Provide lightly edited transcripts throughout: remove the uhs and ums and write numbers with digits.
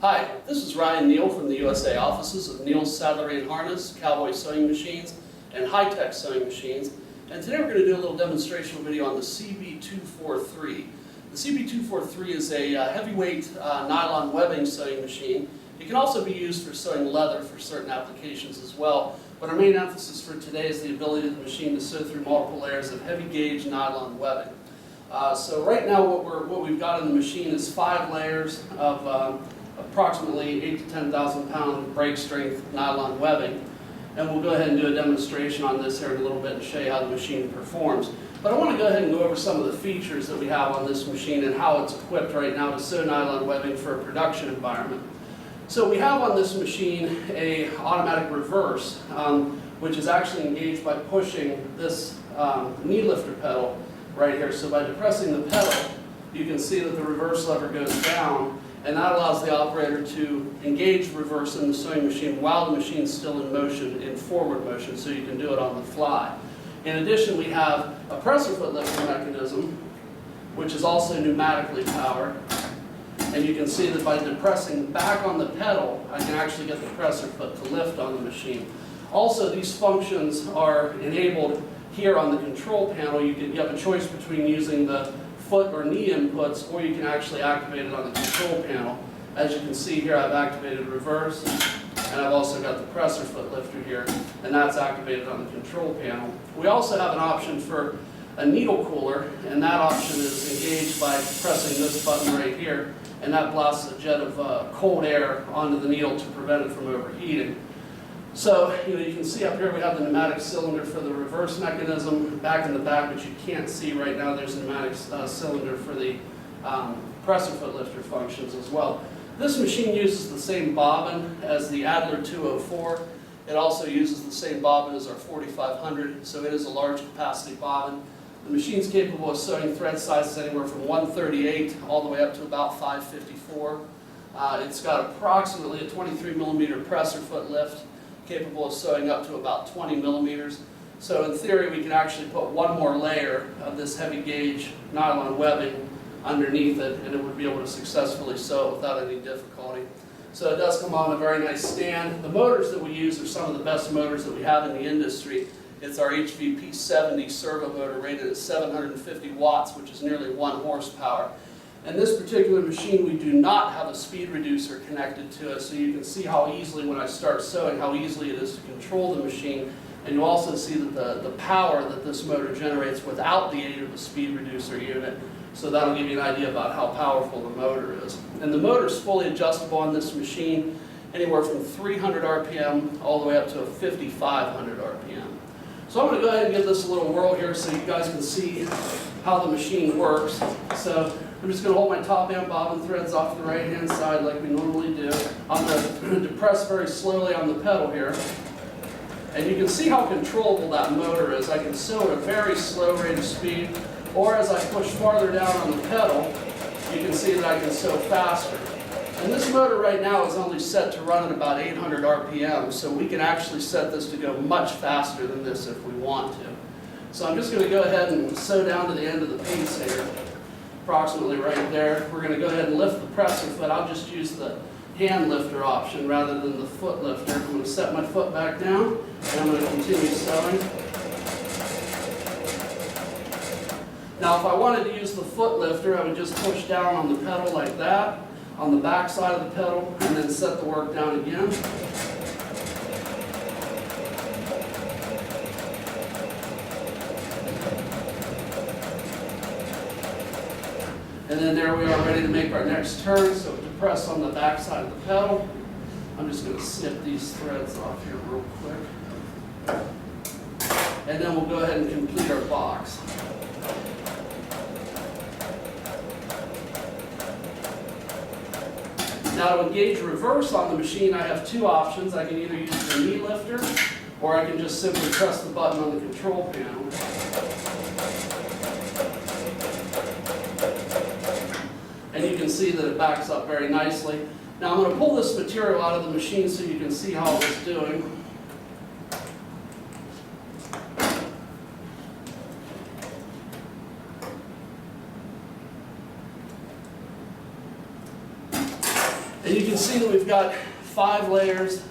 Hi, this is Ryan Neal from the USA offices of Neal's Saddlery and Harness, Cowboy Sewing Machines, and HighTex Sewing Machines. And today we're going to do a little demonstration video on the CB243. The CB243 is a heavyweight nylon webbing sewing machine. It can also be used for sewing leather for certain applications as well. But our main emphasis for today is the ability of the machine to sew through multiple layers of heavy gauge nylon webbing. So right now what we've got in the machine is 5 layers of approximately 8,000 to 10,000 pound break strength nylon webbing. And we'll go ahead and do a demonstration on this here in a little bit and show you how the machine performs. But I want to go ahead and go over some of the features that we have on this machine and how it's equipped right now to sew nylon webbing for a production environment. So we have on this machine a automatic reverse, which is actually engaged by pushing this knee lifter pedal right here. So by depressing the pedal, you can see that the reverse lever goes down, and that allows the operator to engage reverse in the sewing machine while the machine is still in motion, in forward motion, so you can do it on the fly. In addition, we have a presser foot lifting mechanism, which is also pneumatically powered. And you can see that by depressing back on the pedal, I can actually get the presser foot to lift on the machine. Also, these functions are enabled here on the control panel. You have a choice between using the foot or knee inputs, or you can actually activate it on the control panel. As you can see here, I've activated reverse, and I've also got the presser foot lifter here, and that's activated on the control panel. We also have an option for a needle cooler, and that option is engaged by pressing this button right here, and that blasts a jet of cold air onto the needle to prevent it from overheating. So, you can see up here we have the pneumatic cylinder for the reverse mechanism back in the back, but you can't see right now there's a pneumatic cylinder for the presser foot lifter functions as well. This machine uses the same bobbin as the Adler 204. It also uses the same bobbin as our 4500, so it is a large capacity bobbin. The machine is capable of sewing thread sizes anywhere from 138 all the way up to about 554. It's got approximately a 23 millimeter presser foot lift, capable of sewing up to about 20 millimeters. So in theory, we can actually put one more layer of this heavy gauge nylon webbing underneath it, and it would be able to successfully sew it without any difficulty. So it does come on a very nice stand. The motors that we use are some of the best motors that we have in the industry. It's our HVP 70 servo motor rated at 750 watts, which is nearly 1 horsepower. And this particular machine, we do not have a speed reducer connected to it, so you can see how easily, when I start sewing, how easily it is to control the machine. And you also see that the power that this motor generates without the aid of a speed reducer unit. So that'll give you an idea about how powerful the motor is. And the motor is fully adjustable on this machine, anywhere from 300 RPM all the way up to a 5,500 RPM. So I'm going to go ahead and give this a little whirl here so you guys can see how the machine works. So I'm just going to hold my top and bobbin threads off the right hand side like we normally do. I'm going to depress very slowly on the pedal here. And you can see how controllable that motor is. I can sew at a very slow rate of speed, or as I push farther down on the pedal, you can see that I can sew faster. And this motor right now is only set to run at about 800 RPM, so we can actually set this to go much faster than this if we want to. So I'm just going to go ahead and sew down to the end of the piece here, approximately right there. We're going to go ahead and lift the presser foot. I'll just use the hand lifter option rather than the foot lifter. I'm going to set my foot back down, and I'm going to continue sewing. Now if I wanted to use the foot lifter, I would just push down on the pedal like that, on the back side of the pedal, and then set the work down again. And then there we are, ready to make our next turn. So depress on the back side of the pedal. I'm just going to snip these threads off here real quick. And then we'll go ahead and complete our box. Now to engage reverse on the machine, I have 2 options. I can either use the knee lifter, or I can just simply press the button on the control panel. And you can see that it backs up very nicely. Now I'm going to pull this material out of the machine so you can see how it's doing. And you can can see that we've got 5 layers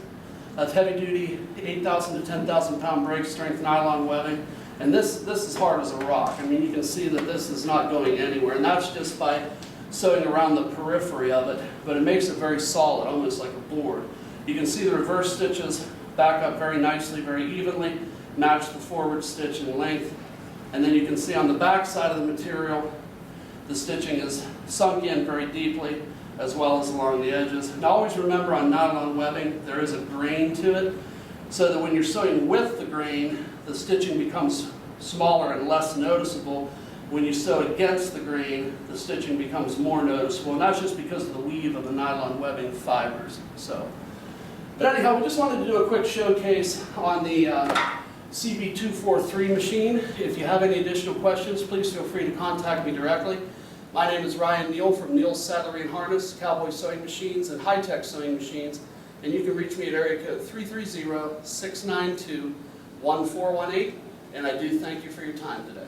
of heavy-duty 8,000 to 10,000 pound brake strength nylon webbing. And this is hard as a rock. I mean, you can see that this is not going anywhere, and that's just by sewing around the periphery of it, but it makes it very solid, almost like a board. You can see the reverse stitches back up very nicely, very evenly, match the forward stitch in length. And then you can see on the back side of the material, the stitching is sunk in very deeply, as well as along the edges. And always remember, on nylon webbing, there is a grain to it, so that when you're sewing with the grain, the stitching becomes smaller and less noticeable. When you sew against the grain, the stitching becomes more noticeable, and that's just because of the weave of the nylon webbing fibers. But anyhow, we just wanted to do a quick showcase on the CB243 machine. If you have any additional questions, please feel free to contact me directly. My name is Ryan Neal from Neal's Saddlery and Harness, Cowboy Sewing Machines, and HighTex Sewing Machines. And you can reach me at area code 330-692-1418. And I do thank you for your time today.